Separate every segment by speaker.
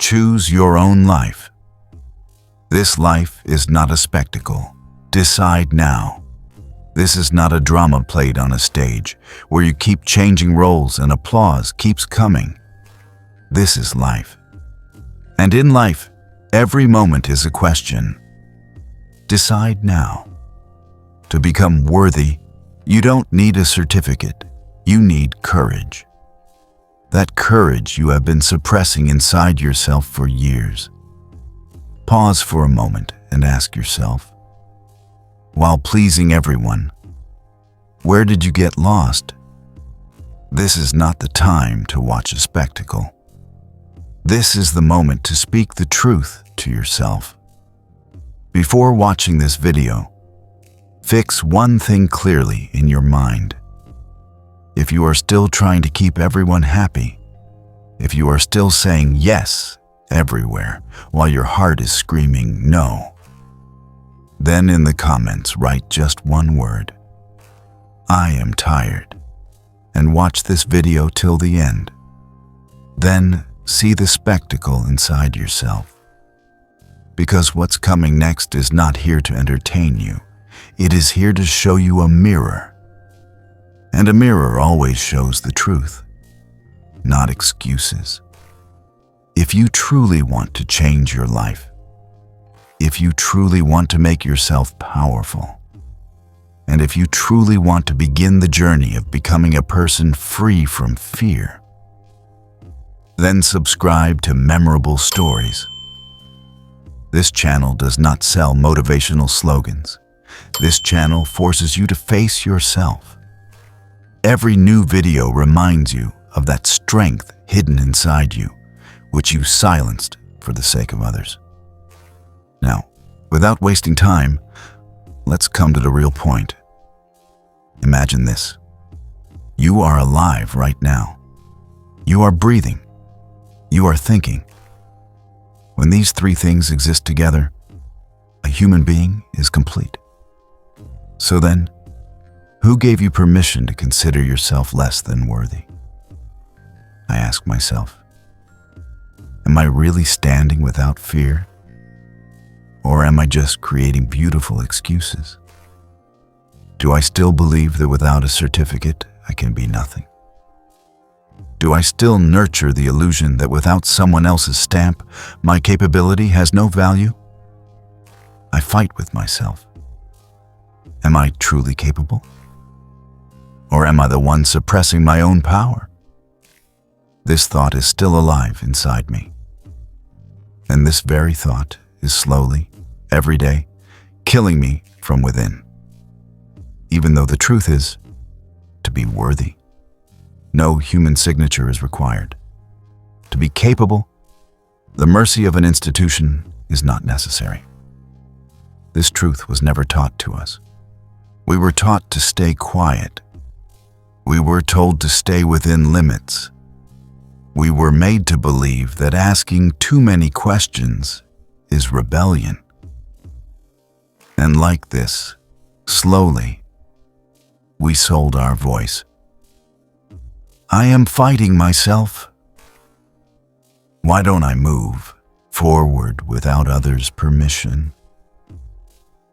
Speaker 1: choose your own life. This life is not a spectacle. Decide now. This is not a drama played on a stage where you keep changing roles and applause keeps coming. This is life. And in life, every moment is a question. Decide now. To become worthy, you don't need a certificate. You need courage. That courage you have been suppressing inside yourself for years. Pause for a moment and ask yourself, while pleasing everyone, where did you get lost? This is not the time to watch a spectacle. This is the moment to speak the truth to yourself. Before watching this video, fix one thing clearly in your mind. If you are still trying to keep everyone happy, if you are still saying yes everywhere while your heart is screaming no, then in the comments write just one word, I am tired, and watch this video till the end. Then see the spectacle inside yourself. Because what's coming next is not here to entertain you. It is here to show you a mirror. And a mirror always shows the truth, not excuses. If you truly want to change your life, if you truly want to make yourself powerful, and if you truly want to begin the journey of becoming a person free from fear, then subscribe to Memorable Stories. This channel does not sell motivational slogans. This channel forces you to face yourself. Every new video reminds you of that strength hidden inside you, which you silenced for the sake of others. Now, without wasting time, let's come to the real point. Imagine this. You are alive right now. You are breathing. You are thinking. When these three things exist together, a human being is complete. So then, who gave you permission to consider yourself less than worthy? I ask myself, am I really standing without fear? Or am I just creating beautiful excuses? Do I still believe that without a certificate, I can be nothing? Do I still nurture the illusion that without someone else's stamp, my capability has no value? I fight with myself. Am I truly capable? Or am I the one suppressing my own power? This thought is still alive inside me. And this very thought is slowly, every day, killing me from within. Even though the truth is, to be worthy, no human signature is required. To be capable, the mercy of an institution is not necessary. This truth was never taught to us. We were taught to stay quiet. We were told to stay within limits. We were made to believe that asking too many questions is rebellion. And like this, slowly, we sold our voice. I am fighting myself. Why don't I move forward without others' permission?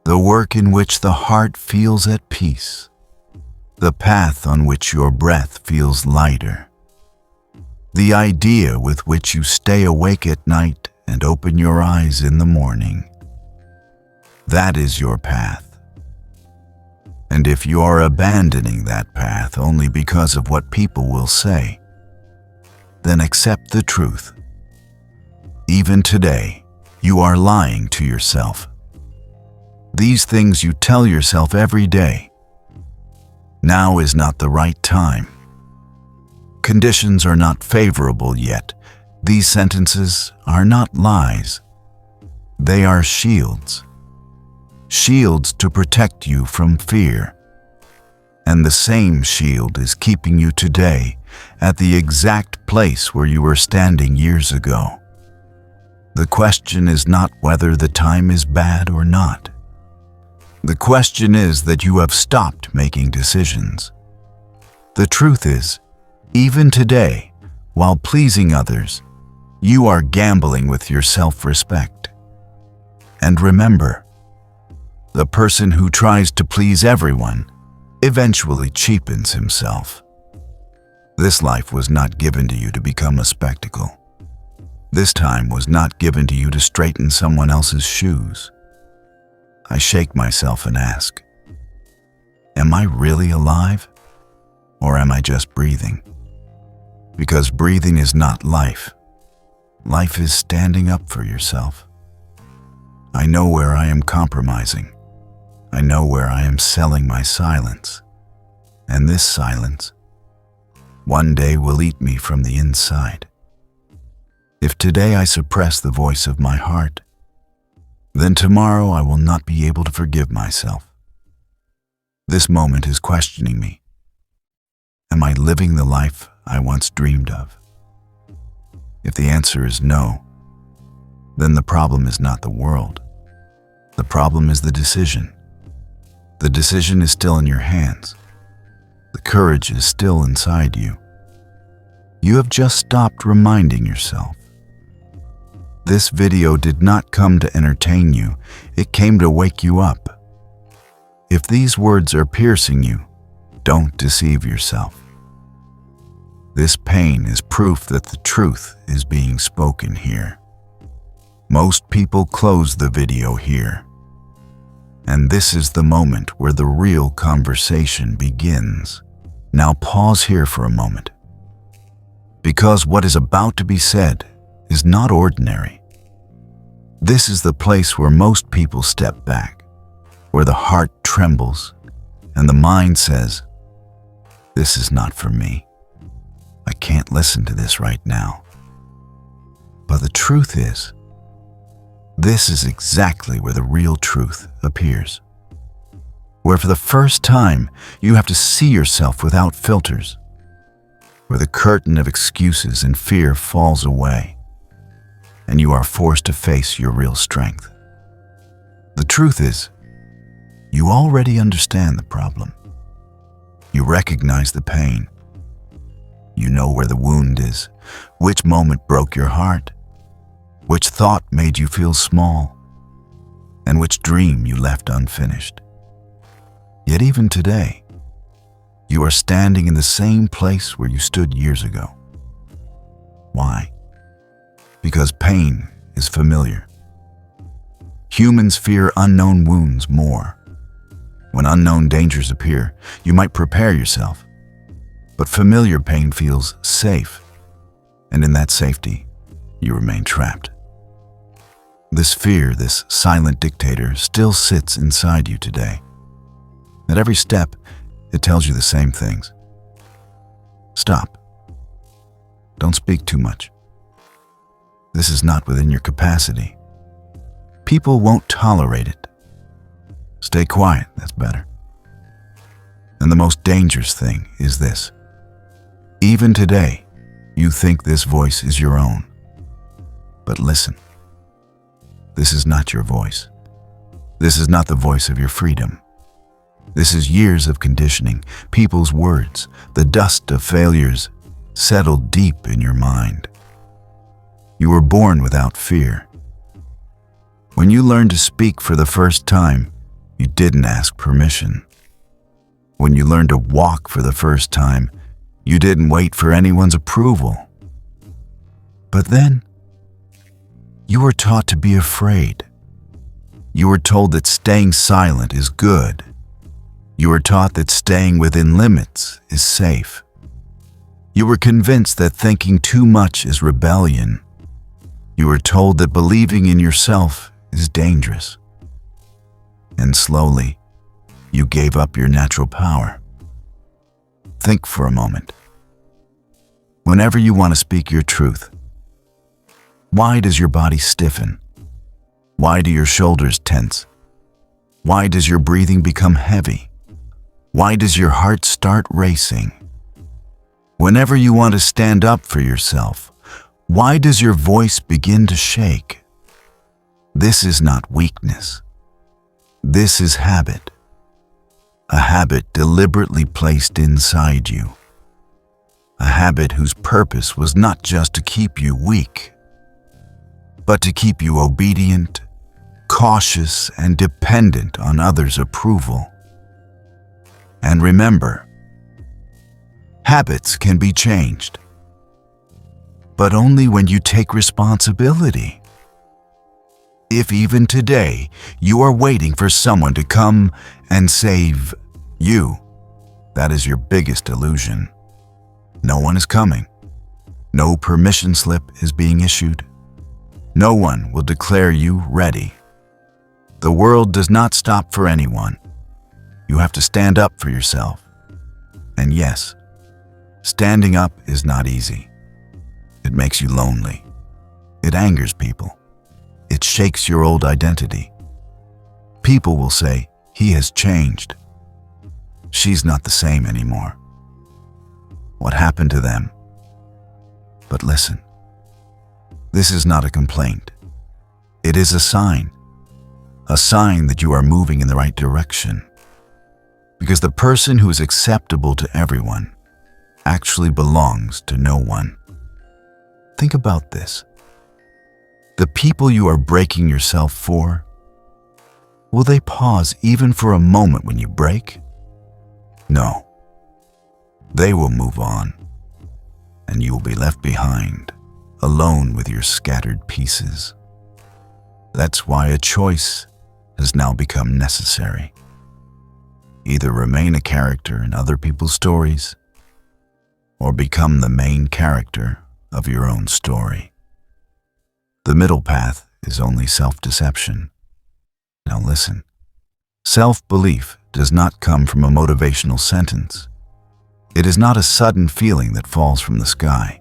Speaker 1: The work in which the heart feels at peace, the path on which your breath feels lighter, the idea with which you stay awake at night and open your eyes in the morning. That is your path. And if you are abandoning that path only because of what people will say, then accept the truth. Even today, you are lying to yourself. These things you tell yourself every day. Now is not the right time. Conditions are not favorable yet. These sentences are not lies. They are shields. Shields to protect you from fear. And the same shield is keeping you today at the exact place where you were standing years ago. The question is not whether the time is bad or not. The question is that you have stopped making decisions. The truth is, even today, while pleasing others, you are gambling with your self-respect. And remember, the person who tries to please everyone eventually cheapens himself. This life was not given to you to become a spectacle. This time was not given to you to straighten someone else's shoes. I shake myself and ask, am I really alive? Or am I just breathing? Because breathing is not life. Life is standing up for yourself. I know where I am compromising. I know where I am selling my silence. And this silence, one day will eat me from the inside. If today I suppress the voice of my heart, then tomorrow I will not be able to forgive myself. This moment is questioning me. Am I living the life I once dreamed of? If the answer is no, then the problem is not the world. The problem is the decision. The decision is still in your hands. The courage is still inside you. You have just stopped reminding yourself. This video did not come to entertain you. It came to wake you up. If these words are piercing you, don't deceive yourself. This pain is proof that the truth is being spoken here. Most people close the video here. And this is the moment where the real conversation begins. Now pause here for a moment. Because what is about to be said is not ordinary. This is the place where most people step back, where the heart trembles and the mind says, this is not for me. I can't listen to this right now. But the truth is, this is exactly where the real truth appears. Where for the first time, you have to see yourself without filters. Where the curtain of excuses and fear falls away, and you are forced to face your real strength. The truth is, you already understand the problem. You recognize the pain. You know where the wound is, which moment broke your heart, which thought made you feel small, and which dream you left unfinished. Yet even today, you are standing in the same place where you stood years ago. Why? Because pain is familiar. Humans fear unknown wounds more. When unknown dangers appear, you might prepare yourself. But familiar pain feels safe, and in that safety, you remain trapped. This fear, this silent dictator, still sits inside you today. At every step, it tells you the same things. Stop. Don't speak too much. This is not within your capacity. People won't tolerate it. Stay quiet, that's better. And the most dangerous thing is this. Even today, you think this voice is your own. But listen, this is not your voice. This is not the voice of your freedom. This is years of conditioning, people's words, the dust of failures settled deep in your mind. You were born without fear. When you learned to speak for the first time, you didn't ask permission. When you learned to walk for the first time, you didn't wait for anyone's approval. But then, you were taught to be afraid. You were told that staying silent is good. You were taught that staying within limits is safe. You were convinced that thinking too much is rebellion. You were told that believing in yourself is dangerous. And slowly, you gave up your natural power. Think for a moment. Whenever you want to speak your truth, why does your body stiffen? Why do your shoulders tense? Why does your breathing become heavy? Why does your heart start racing? Whenever you want to stand up for yourself, why does your voice begin to shake? This is not weakness. This is habit. A habit deliberately placed inside you. A habit whose purpose was not just to keep you weak, but to keep you obedient, cautious, and dependent on others' approval. And remember, habits can be changed, but only when you take responsibility. If even today you are waiting for someone to come and save you, that is your biggest illusion. No one is coming. No permission slip is being issued. No one will declare you ready. The world does not stop for anyone. You have to stand up for yourself. And yes, standing up is not easy. It makes you lonely. It angers people. It shakes your old identity. People will say, "He has changed. She's not the same anymore." What happened to them? But listen, this is not a complaint. It is a sign that you are moving in the right direction. Because the person who is acceptable to everyone actually belongs to no one. Think about this. The people you are breaking yourself for, will they pause even for a moment when you break? No. They will move on, and you will be left behind, alone with your scattered pieces. That's why a choice has now become necessary. Either remain a character in other people's stories, or become the main character of your own story. The middle path is only self-deception. Now listen, self-belief does not come from a motivational sentence. It is not a sudden feeling that falls from the sky.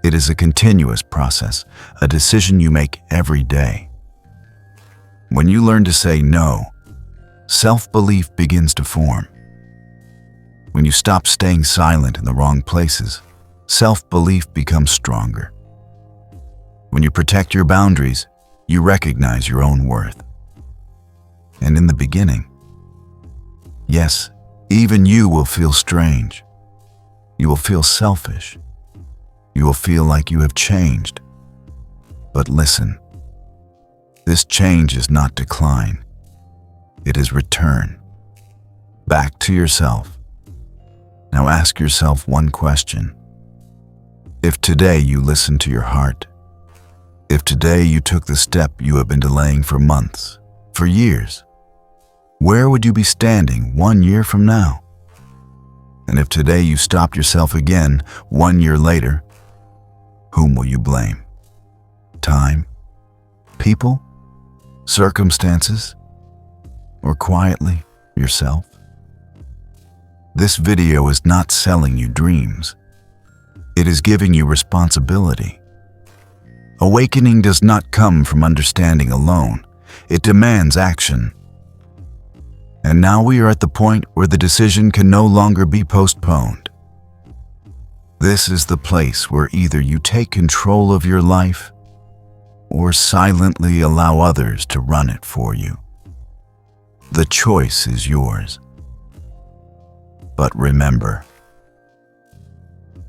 Speaker 1: It is a continuous process, a decision you make every day. When you learn to say no, self-belief begins to form. When you stop staying silent in the wrong places, self-belief becomes stronger. When you protect your boundaries, you recognize your own worth. And in the beginning, yes, even you will feel strange. You will feel selfish. You will feel like you have changed. But listen, this change is not decline. It is return. Back to yourself. Now ask yourself one question. If today you listened to your heart, if today you took the step you have been delaying for months, for years, where would you be standing 1 year from now? And if today you stopped yourself again 1 year later, whom will you blame? Time? People? Circumstances? Or quietly, yourself? This video is not selling you dreams. It is giving you responsibility. Awakening does not come from understanding alone. It demands action. And now we are at the point where the decision can no longer be postponed. This is the place where either you take control of your life or silently allow others to run it for you. The choice is yours. But remember,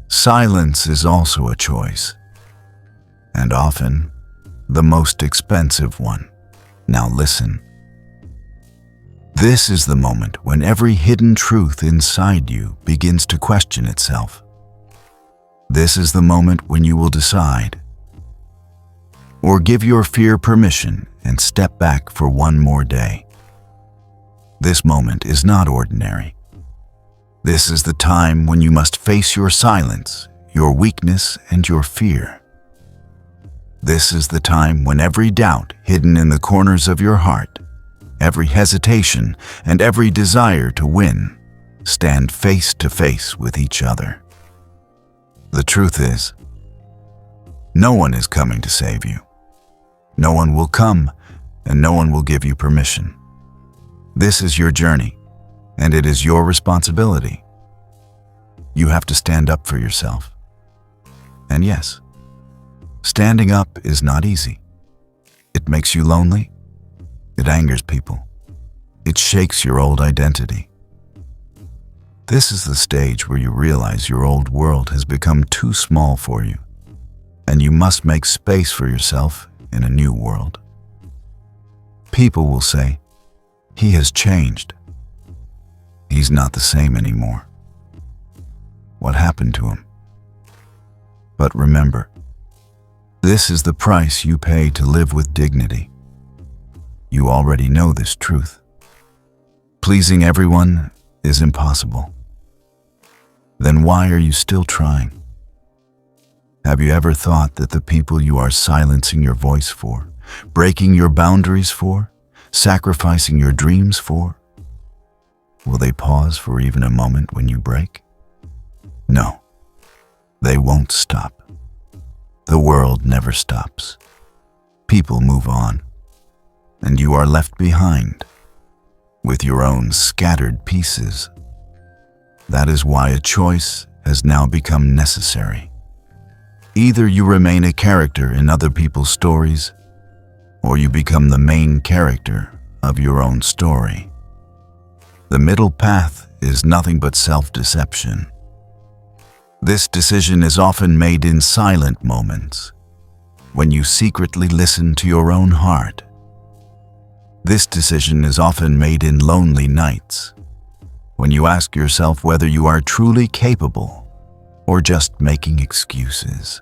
Speaker 1: silence is also a choice, and often the most expensive one. Now listen. This is the moment when every hidden truth inside you begins to question itself. This is the moment when you will decide, or give your fear permission and step back for one more day. This moment is not ordinary. This is the time when you must face your silence, your weakness, and your fear. This is the time when every doubt hidden in the corners of your heart, every hesitation, and every desire to win stand face to face with each other. The truth is, no one is coming to save you. No one will come, and no one will give you permission. This is your journey, and it is your responsibility. You have to stand up for yourself. And yes, standing up is not easy. It makes you lonely. It angers people. It shakes your old identity. This is the stage where you realize your old world has become too small for you. and you must make space for yourself in a new world. People will say, "He has changed. He's not the same anymore. What happened to him?" But remember, this is the price you pay to live with dignity. You already know this truth. Pleasing everyone is impossible. Then why are you still trying? Have you ever thought that the people you are silencing your voice for, breaking your boundaries for, sacrificing your dreams for, will they pause for even a moment when you break? No, they won't stop. The world never stops. People move on, and you are left behind with your own scattered pieces. That is why a choice has now become necessary. Either you remain a character in other people's stories, or you become the main character of your own story. The middle path is nothing but self-deception. This decision is often made in silent moments, when you secretly listen to your own heart. This decision is often made in lonely nights, when you ask yourself whether you are truly capable or just making excuses.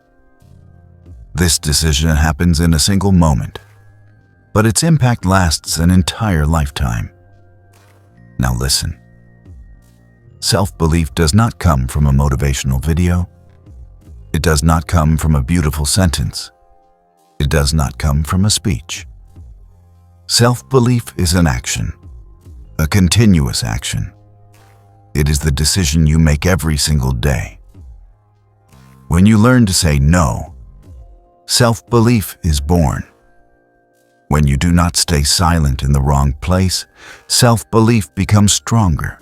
Speaker 1: This decision happens in a single moment, but its impact lasts an entire lifetime. Now listen. Self-belief does not come from a motivational video. It does not come from a beautiful sentence. It does not come from a speech. Self-belief is an action, a continuous action. It is the decision you make every single day. When you learn to say no, self-belief is born. When you do not stay silent in the wrong place, self-belief becomes stronger.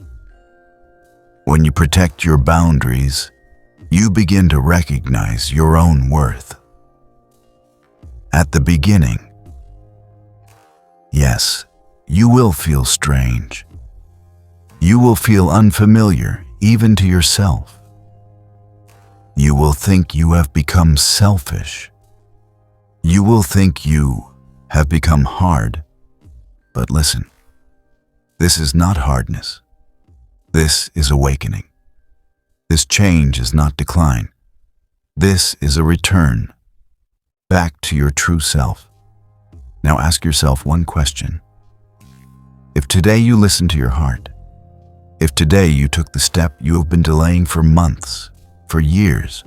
Speaker 1: When you protect your boundaries, you begin to recognize your own worth. At the beginning, yes, you will feel strange. You will feel unfamiliar even to yourself. You will think you have become selfish. You will think you have become hard. But listen, this is not hardness. This is awakening. This change is not decline. This is a return back to your true self. Now ask yourself one question. If today you listen to your heart, if today you took the step you have been delaying for months, for years,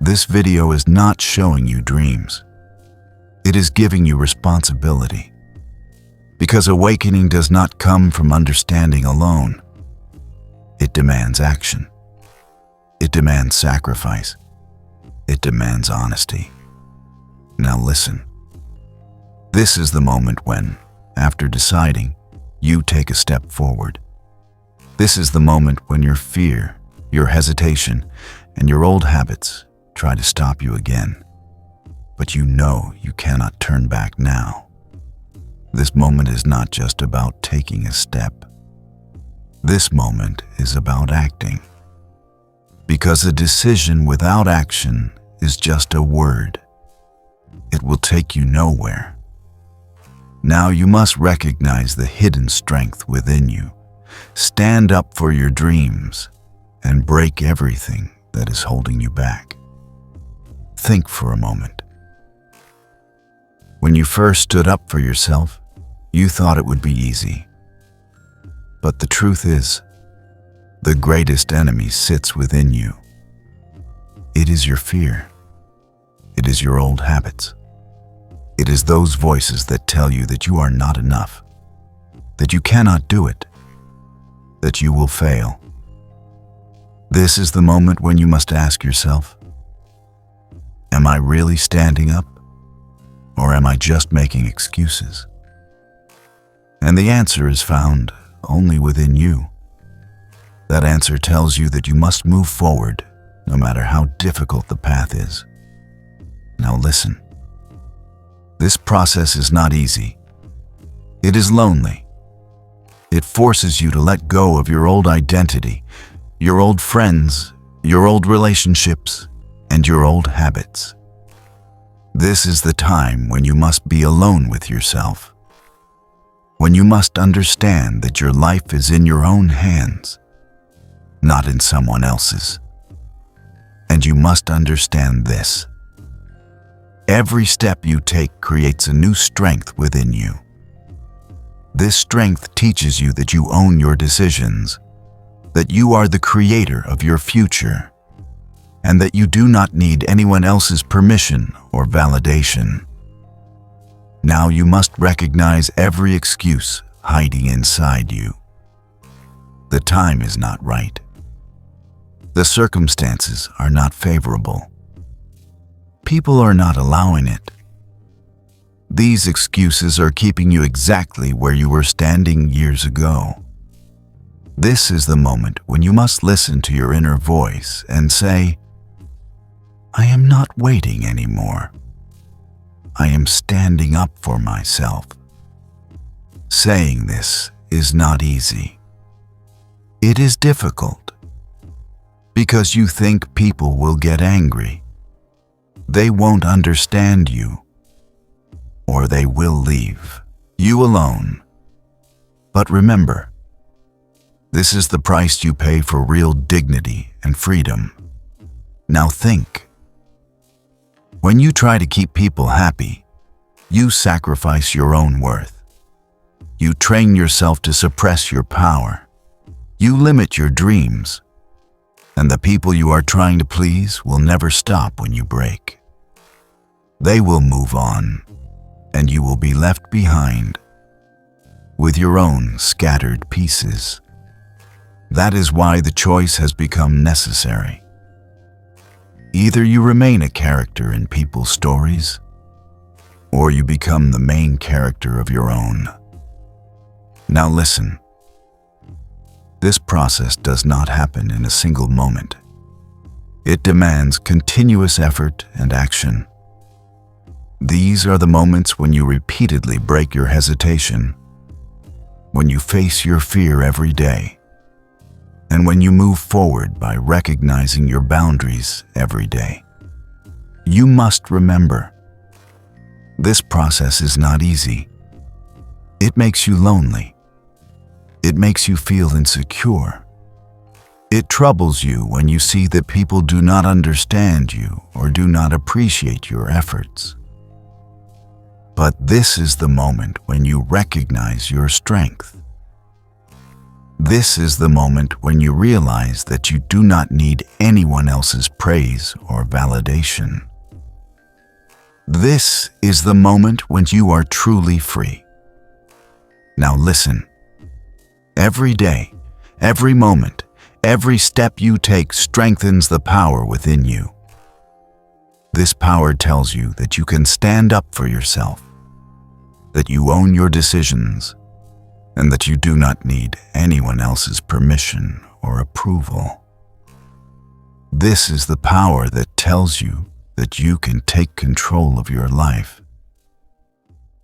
Speaker 1: this video is not showing you dreams. It is giving you responsibility. Because awakening does not come from understanding alone. It demands action. It demands sacrifice. It demands honesty. Now listen. This is the moment when, after deciding, you take a step forward. This is the moment when your fear, your hesitation, and your old habits try to stop you again. But you know you cannot turn back now. This moment is not just about taking a step. This moment is about acting. Because a decision without action is just a word. It will take you nowhere. Now you must recognize the hidden strength within you. Stand up for your dreams and break everything that is holding you back. Think for a moment. When you first stood up for yourself, you thought it would be easy. But the truth is, the greatest enemy sits within you. It is your fear. It is your old habits. It is those voices that tell you that you are not enough, that you cannot do it, that you will fail. This is the moment when you must ask yourself, am I really standing up, or am I just making excuses? And the answer is found only within you. That answer tells you that you must move forward, no matter how difficult the path is. Now listen. This process is not easy. It is lonely. It forces you to let go of your old identity, your old friends, your old relationships, and your old habits. This is the time when you must be alone with yourself, when you must understand that your life is in your own hands, not in someone else's. And you must understand this: every step you take creates a new strength within you. This strength teaches you that you own your decisions, that you are the creator of your future, and that you do not need anyone else's permission or validation. Now you must recognize every excuse hiding inside you. The time is not right. The circumstances are not favorable. People are not allowing it. These excuses are keeping you exactly where you were standing years ago. This is the moment when you must listen to your inner voice and say, "I am not waiting anymore. I am standing up for myself." Saying this is not easy. It is difficult because you think people will get angry. They won't understand you, or they will leave you alone. But remember, this is the price you pay for real dignity and freedom. Now think. When you try to keep people happy, you sacrifice your own worth. You train yourself to suppress your power. You limit your dreams. And the people you are trying to please will never stop when you break. They will move on, and you will be left behind with your own scattered pieces. That is why the choice has become necessary. Either you remain a character in people's stories, or you become the main character of your own. Now listen. This process does not happen in a single moment. It demands continuous effort and action. These are the moments when you repeatedly break your hesitation, when you face your fear every day, and when you move forward by recognizing your boundaries every day. You must remember, this process is not easy. It makes you lonely. It makes you feel insecure. It troubles you when you see that people do not understand you or do not appreciate your efforts. But this is the moment when you recognize your strength. This is the moment when you realize that you do not need anyone else's praise or validation. This is the moment when you are truly free. Now listen. Every day, every moment, every step you take strengthens the power within you. This power tells you that you can stand up for yourself, that you own your decisions, and that you do not need anyone else's permission or approval. This is the power that tells you that you can take control of your life.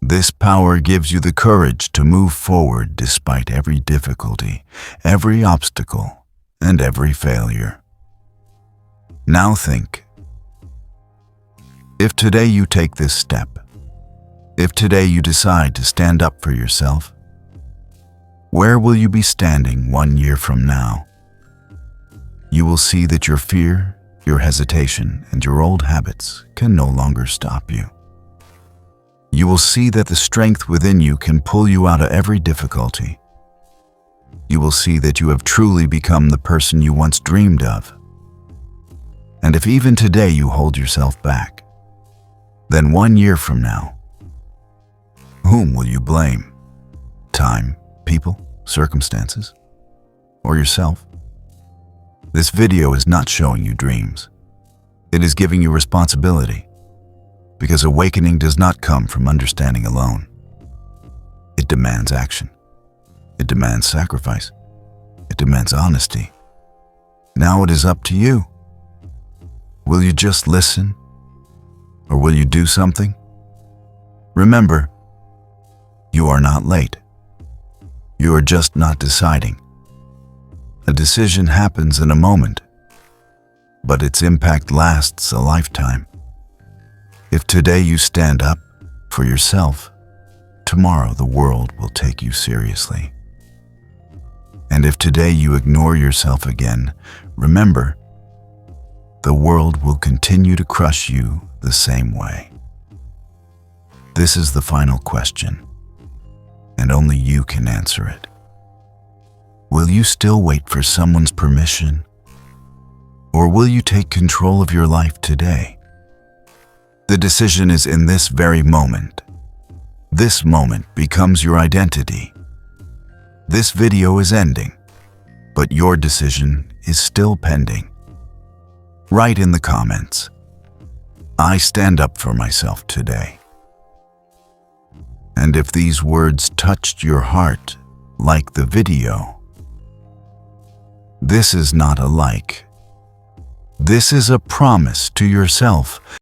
Speaker 1: This power gives you the courage to move forward despite every difficulty, every obstacle, and every failure. Now think. If today you take this step, if today you decide to stand up for yourself, where will you be standing 1 year from now? You will see that your fear, your hesitation, and your old habits can no longer stop you. You will see that the strength within you can pull you out of every difficulty. You will see that you have truly become the person you once dreamed of. And if even today you hold yourself back, then 1 year from now, whom will you blame? Time, people, circumstances, or yourself? This video is not showing you dreams. It is giving you responsibility, because awakening does not come from understanding alone. It demands action. It demands sacrifice. It demands honesty. Now it is up to you. Will you just listen? Or will you do something? Remember, you are not late. You are just not deciding. A decision happens in a moment. but its impact lasts a lifetime. If today you stand up for yourself, tomorrow the world will take you seriously. And if today you ignore yourself again, remember, the world will continue to crush you the same way. This is the final question, and only you can answer it. Will you still wait for someone's permission? Or will you take control of your life today? The decision is in this very moment. This moment becomes your identity. This video is ending, but your decision is still pending. Write in the comments, I stand up for myself today. And if these words touched your heart, like the video. This is not a like. This is a promise to yourself